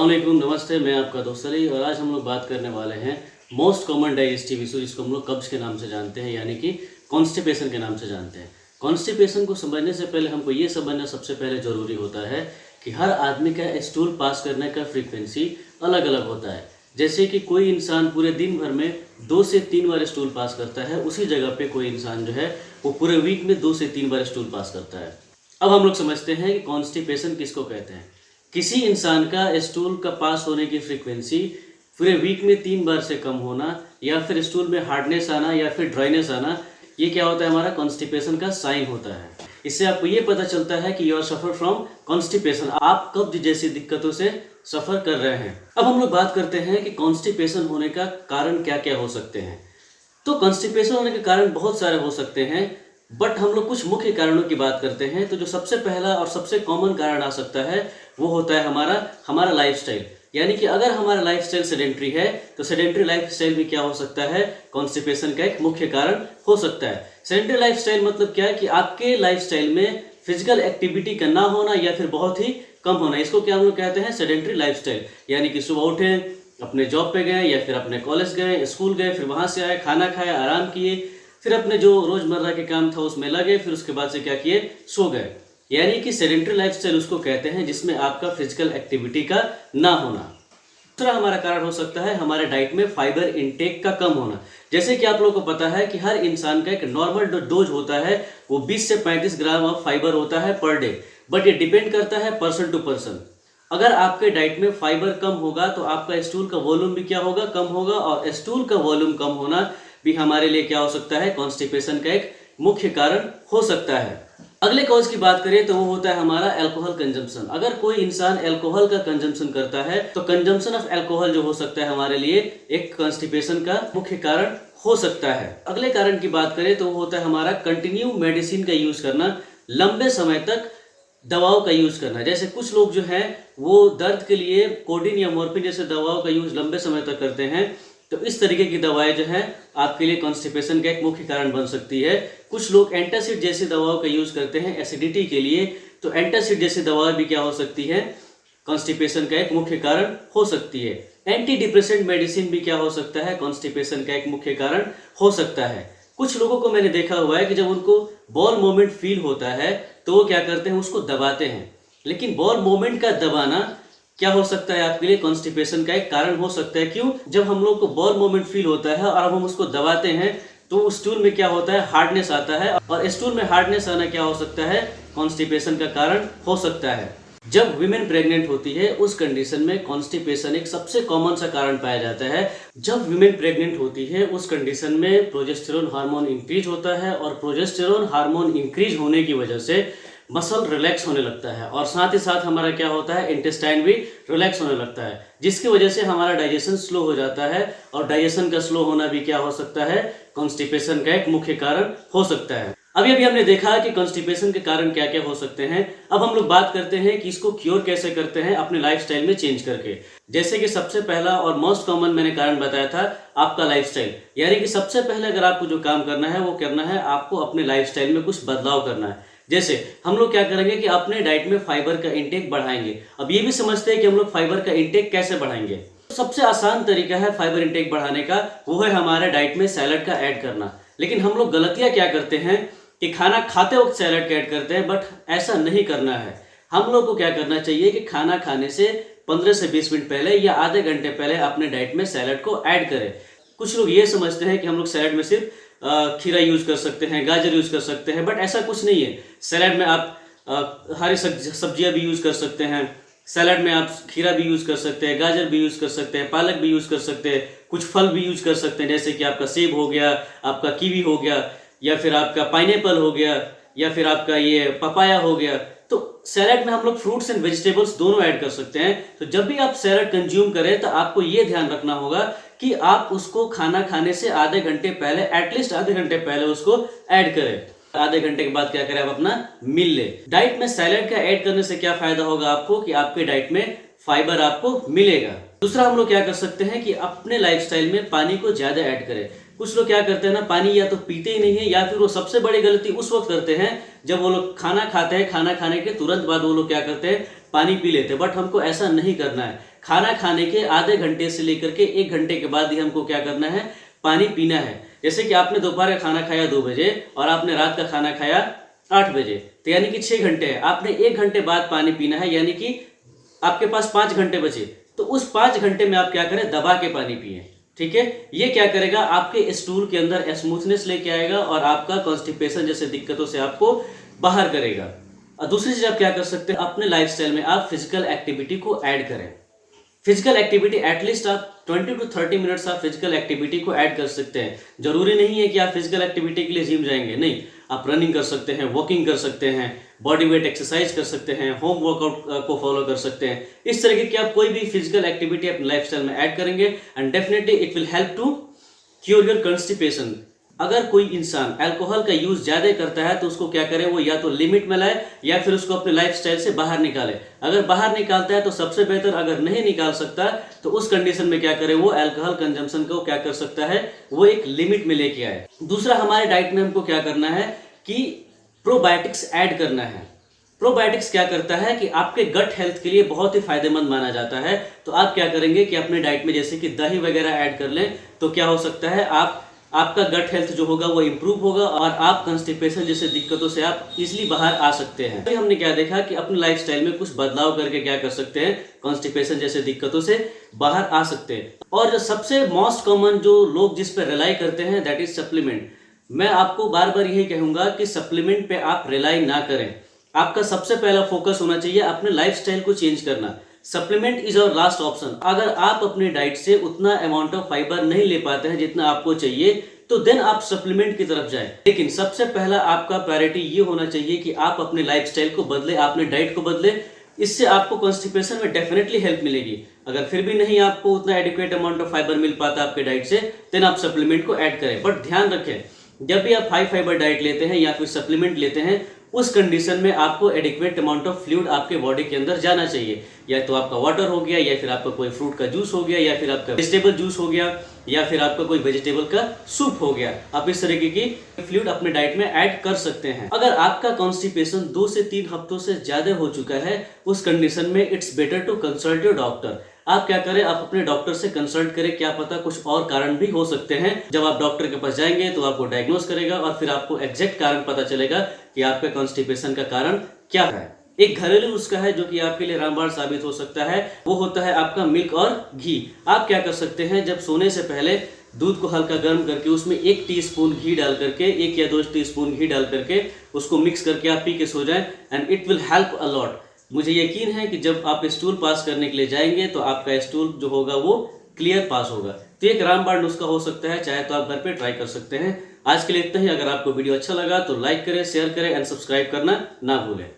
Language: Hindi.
अस्सलाम वालेकुम, नमस्ते। मैं आपका दोस्त अली और आज हम लोग बात करने वाले हैं मोस्ट कॉमन डाइजेस्टिव इशू, जिसको हम लोग कब्ज के नाम से जानते हैं, यानी कि कॉन्स्टिपेशन के नाम से जानते हैं। कॉन्स्टिपेशन को समझने से पहले हमको ये समझना सबसे पहले ज़रूरी होता है कि हर आदमी का स्टूल पास करने का फ्रीक्वेंसी अलग अलग होता है। जैसे कि कोई इंसान पूरे दिन भर में 2 से 3 बार स्टूल पास करता है, उसी जगह पे कोई इंसान जो है वो पूरे वीक में 2 से 3 बार स्टूल पास करता है। अब हम लोग समझते हैं कि कॉन्स्टिपेशन किसको कहते हैं। किसी इंसान का स्टूल का पास होने की फ्रीक्वेंसी पूरे वीक में 3 बार से कम होना, या फिर स्टूल में हार्डनेस आना, या फिर ड्राइनेस आना, ये क्या होता है, हमारा कॉन्स्टिपेशन का साइन होता है। इससे आपको ये पता चलता है कि you are suffer from constipation, आप कब्ज जैसी दिक्कतों से सफ़र कर रहे हैं। अब हम लोग बात करते हैं कि कॉन्स्टिपेशन होने का कारण क्या क्या हो सकते हैं। तो कॉन्स्टिपेशन होने के कारण बहुत सारे हो सकते हैं, बट हम लोग कुछ मुख्य कारणों की बात करते हैं। तो जो सबसे पहला और सबसे कॉमन कारण आ सकता है वो होता है हमारा लाइफस्टाइल। यानी कि अगर हमारा लाइफस्टाइल सेडेंट्री है तो सेडेंट्री लाइफस्टाइल भी क्या हो सकता है, कॉन्स्टिपेशन का एक मुख्य कारण हो सकता है। सेडेंट्री लाइफस्टाइल मतलब क्या है कि आपके लाइफस्टाइल में फिजिकल एक्टिविटी का ना होना या फिर बहुत ही कम होना, इसको क्या हम लोग कहते हैं, सेडेंट्री लाइफस्टाइल। यानी कि सुबह उठे, अपने जॉब पे गए या फिर अपने कॉलेज गए, स्कूल गए, फिर वहाँ से आए, खाना खाया, आराम किए, फिर अपने जो रोज़मर्रा के काम था उसमें लगे, फिर उसके बाद से क्या किए, सो गए। यानी कि सेडेंट्री लाइफस्टाइल उसको कहते हैं जिसमें आपका फिजिकल एक्टिविटी का ना होना। दूसरा हमारा कारण हो सकता है हमारे डाइट में फाइबर इनटेक का कम होना। जैसे कि आप लोगों को पता है कि हर इंसान का एक नॉर्मल डोज होता है, वो 20 से 35 ग्राम ऑफ फाइबर होता है पर डे, बट ये डिपेंड करता है पर्सन टू पर्सन। अगर आपके डाइट में फाइबर कम होगा तो आपका स्टूल का वॉल्यूम भी क्या होगा, कम होगा, और स्टूल का वॉल्यूम कम होना भी हमारे लिए क्या हो सकता है, कॉन्स्टिपेशन का एक मुख्य कारण हो सकता है। अगले कॉज की बात करें तो वो होता है हमारा अल्कोहल कंजम्पशन। अगर कोई इंसान अल्कोहल का कंजम्पशन करता है तो कंजम्पशन ऑफ अल्कोहल जो हो सकता है हमारे लिए एक कॉन्स्टिपेशन का मुख्य कारण हो सकता है। अगले कारण की बात करें तो वो होता है हमारा कंटिन्यू मेडिसिन का यूज करना, लंबे समय तक दवाओं का यूज करना। जैसे कुछ लोग जो हैं वो दर्द के लिए कोडिन या मॉर्फिन जैसे दवाओं का यूज लंबे समय तक करते हैं, तो इस तरीके की दवाएं जो हैं आपके लिए कॉन्स्टिपेशन का एक मुख्य कारण बन सकती है। कुछ लोग एंटासिड जैसी दवाओं का यूज करते हैं एसिडिटी के लिए, तो एंटासिड जैसी दवाएं भी क्या हो सकती है, कॉन्स्टिपेशन का एक मुख्य कारण हो सकती है। एंटी डिप्रेसेंट मेडिसिन भी क्या हो सकता है, कॉन्स्टिपेशन का एक मुख्य कारण हो सकता है। कुछ लोगों को मैंने देखा हुआ है कि जब उनको बॉल मूवमेंट फील होता है तो वो क्या करते हैं, उसको दबाते हैं। लेकिन बॉल मूवमेंट का दबाना क्या हो सकता है आपके लिए, कॉन्स्टिपेशन का एक कारण हो सकता है। क्यों? जब हम लोग को बॉल मूवमेंट फील होता है और अब हम उसको दबाते हैं तो स्टूल में क्या होता है, हार्डनेस आता है, और स्टूल में हार्डनेस आना क्या हो सकता है, कॉन्स्टिपेशन का कारण हो सकता है। जब वीमेन प्रेग्नेंट होती है उस कंडीशन में कॉन्स्टिपेशन एक सबसे कॉमन सा कारण पाया जाता है। जब वीमेन प्रेग्नेंट होती है उस कंडीशन में प्रोजेस्टेरोन हार्मोन इंक्रीज होता है, और प्रोजेस्टेरोन हार्मोन इंक्रीज होने की वजह से मसल रिलैक्स होने लगता है, और साथ ही साथ हमारा क्या होता है, इंटेस्टाइन भी रिलैक्स होने लगता है, जिसकी वजह से हमारा डाइजेशन स्लो हो जाता है। और डाइजेशन का स्लो होना भी क्या हो सकता है, कॉन्स्टिपेशन का एक मुख्य कारण हो सकता है। अभी हमने देखा कि कॉन्स्टिपेशन के कारण क्या क्या हो सकते हैं। अब हम लोग बात करते हैं कि इसको क्योर कैसे करते हैं, अपने लाइफस्टाइल में चेंज करके। जैसे कि सबसे पहला और मोस्ट कॉमन मैंने कारण बताया था आपका लाइफस्टाइल। यानी कि सबसे पहले अगर आपको जो काम करना है वो करना है, आपको अपने लाइफस्टाइल में कुछ बदलाव करना है। जैसे हम लोग क्या करेंगे कि अपने डाइट में फाइबर का इंटेक बढ़ाएंगे। अब ये भी समझते हैं कि हम लोग फाइबर का इंटेक कैसे बढ़ाएंगे। सबसे आसान तरीका है फाइबर इंटेक बढ़ाने का, वो है हमारे डाइट में सैलड का ऐड करना। लेकिन हम लोग गलतियां क्या करते हैं कि खाना खाते वक्त सैलड का ऐड करते हैं, बट ऐसा नहीं करना है। हम लोग को क्या करना चाहिए कि खाना खाने से 15 से 20 मिनट पहले या आधे घंटे पहले अपने डाइट में सैलड को ऐड करें। कुछ लोग ये समझते हैं कि हम लोग सैलड में सिर्फ खीरा यूज कर सकते हैं, गाजर यूज कर सकते हैं, बट ऐसा कुछ नहीं है। सैलड में आप हरी सब्जियां भी यूज कर सकते हैं, सैलड में आप खीरा भी यूज कर सकते हैं, गाजर भी यूज कर सकते हैं, पालक भी यूज कर सकते हैं, कुछ फल भी यूज कर सकते हैं, जैसे कि आपका सेब हो गया, आपका कीवी हो गया, या फिर आपका पाइनएप्पल हो गया, या फिर आपका ये पपाया हो गया। तो सैलड में हम लोग फ्रूट्स एंड वेजिटेबल्स दोनों ऐड कर सकते हैं। तो जब भी आप सैलड कंज्यूम करें तो आपको ये ध्यान रखना होगा कि आप उसको खाना खाने से आधे घंटे पहले, एटलीस्ट आधे घंटे पहले उसको ऐड करें। आधे घंटे के बाद क्या करें, आप अपना मील ले। डाइट में सैलड का ऐड करने से क्या फायदा होगा आपको, कि आपके डाइट में फाइबर आपको मिलेगा। दूसरा हम लोग क्या कर सकते हैं कि अपने लाइफस्टाइल में पानी को ज्यादा ऐड करें। कुछ लोग क्या करते हैं ना, पानी या तो पीते ही नहीं है, या फिर वो सबसे बड़ी गलती उस वक्त करते हैं जब वो लोग खाना खाते हैं, खाना खाने के तुरंत बाद वो लोग क्या करते हैं, पानी पी लेते हैं। बट हमको ऐसा नहीं करना है। खाना खाने के आधे घंटे से लेकर के 1 घंटे के बाद ही हमको क्या करना है, पानी पीना है। जैसे कि आपने दोपहर का खाना खाया 2 बजे और आपने रात का खाना खाया 8 बजे, तो यानी कि 6 घंटे है। आपने 1 घंटे बाद पानी पीना है, यानी कि आपके पास 5 घंटे बचे। तो उस 5 घंटे में आप क्या करें, दबा के पानी पिए। ठीक है, ये क्या करेगा, आपके स्टूल के अंदर स्मूथनेस लेके आएगा और आपका कॉन्स्टिपेशन जैसे दिक्कतों से आपको बाहर करेगा। और दूसरी चीज आप क्या कर सकते हैं, अपने लाइफस्टाइल में आप फिजिकल एक्टिविटी को ऐड करें। फिजिकल एक्टिविटी एटलीस्ट आप 20 to 30 मिनट्स आप फिजिकल एक्टिविटी को ऐड कर सकते हैं। जरूरी नहीं है कि आप फिजिकल एक्टिविटी के लिए जिम जाएंगे, नहीं, आप रनिंग कर सकते हैं, वॉकिंग कर सकते हैं, बॉडी वेट एक्सरसाइज कर सकते हैं, होम वर्कआउट को फॉलो कर सकते हैं। इस तरीके की आप कोई भी फिजिकल एक्टिविटी अपने लाइफस्टाइल में ऐड करेंगे and definitely it will help to cure your constipation. अगर कोई इंसान अल्कोहल का यूज ज्यादा करता है तो उसको क्या करे, वो या तो लिमिट में लाए या फिर उसको अपने लाइफस्टाइल से बाहर निकाले। अगर बाहर निकालता है तो सबसे बेहतर, अगर नहीं निकाल सकता तो उस कंडीशन में क्या करे, वो अल्कोहल कंजम्पशन को क्या कर सकता है, वो एक लिमिट में लेके आए। दूसरा, हमारे डाइट में हमको क्या करना है कि प्रोबायोटिक्स ऐड करना है। प्रोबायोटिक्स क्या करता है कि आपके गट हेल्थ के लिए बहुत ही फायदेमंद माना जाता है। तो आप क्या करेंगे कि अपने डाइट में जैसे कि दही वगैरह ऐड कर लें, तो क्या हो सकता है, आपका गट हेल्थ जो होगा वो इंप्रूव होगा और आप कॉन्स्टिपेशन जैसे दिक्कतों से आप इजीली बाहर आ सकते हैं। तो हमने क्या देखा कि अपने लाइफस्टाइल में कुछ बदलाव करके क्या कर सकते हैं, कॉन्स्टिपेशन जैसे दिक्कतों से बाहर आ सकते हैं। और जो सबसे मोस्ट कॉमन जो लोग जिस पर रिलाई करते हैं, दैट इज सप्लीमेंट। मैं आपको बार बार यही कहूंगा कि सप्लीमेंट पे आप रिलाई ना करें। आपका सबसे पहला फोकस होना चाहिए अपने लाइफस्टाइल को चेंज करना। Supplement is our last option. अगर आप अपने डाइट से उतना अमाउंट ऑफ फाइबर नहीं ले पाते हैं जितना आपको चाहिए, तो देन आप सप्लीमेंट की तरफ जाएं। लेकिन सबसे पहला आपका प्रायोरिटी ये होना चाहिए कि आप अपने लाइफस्टाइल को बदले, अपने डाइट को बदले। इससे आपको कॉन्स्टिपेशन में डेफिनेटली हेल्प मिलेगी। अगर फिर भी नहीं आपको उतना एडिक्वेट अमाउंट ऑफ फाइबर मिल पाता आपके डाइट से, देन आप सप्लीमेंट को ऐड करें। बट ध्यान रखें, जब भी आप हाई फाइबर डाइट लेते हैं या फिर सप्लीमेंट लेते हैं, उस कंडीशन में आपको एडिक्वेट अमाउंट ऑफ फ्लूइड आपके बॉडी के अंदर जाना चाहिए। या तो आपका वाटर हो गया, या फिर आपका कोई फ्रूट का जूस हो गया, या फिर आपका वेजिटेबल जूस हो गया, या फिर आपका कोई वेजिटेबल का सूप हो गया। आप इस तरीके की फ्लूइड अपने डाइट में ऐड कर सकते हैं। अगर आपका कॉन्स्टिपेशन 2 से 3 हफ्तों से ज्यादा हो चुका है, उस कंडीशन में it's better to consult your doctor. आप क्या करें, आप अपने डॉक्टर से कंसल्ट करें, क्या पता कुछ और कारण भी हो सकते हैं। जब आप डॉक्टर के पास जाएंगे तो आपको डायग्नोस करेगा और फिर आपको एग्जैक्ट कारण पता चलेगा कि आपके कॉन्स्टिपेशन का कारण क्या है। एक घरेलू नुस्खा है जो कि आपके लिए रामबाण साबित हो सकता है, वो होता है आपका मिल्क और घी। आप क्या कर सकते हैं, जब सोने से पहले दूध को हल्का गर्म करके उसमें 1 टीस्पून घी डाल करके, 1 या 2 टीस्पून घी डाल करके उसको मिक्स करके आप पी के सो जाएं and it will help a lot. मुझे यकीन है कि जब आप स्टूल पास करने के लिए जाएंगे तो आपका स्टूल जो होगा वो क्लियर पास होगा। तो एक रामबाण नुस्खा हो सकता है, चाहे तो आप घर पे ट्राई कर सकते हैं। आज के लिए इतना ही। अगर आपको वीडियो अच्छा लगा तो लाइक करें, शेयर करें एंड सब्सक्राइब करना ना भूलें।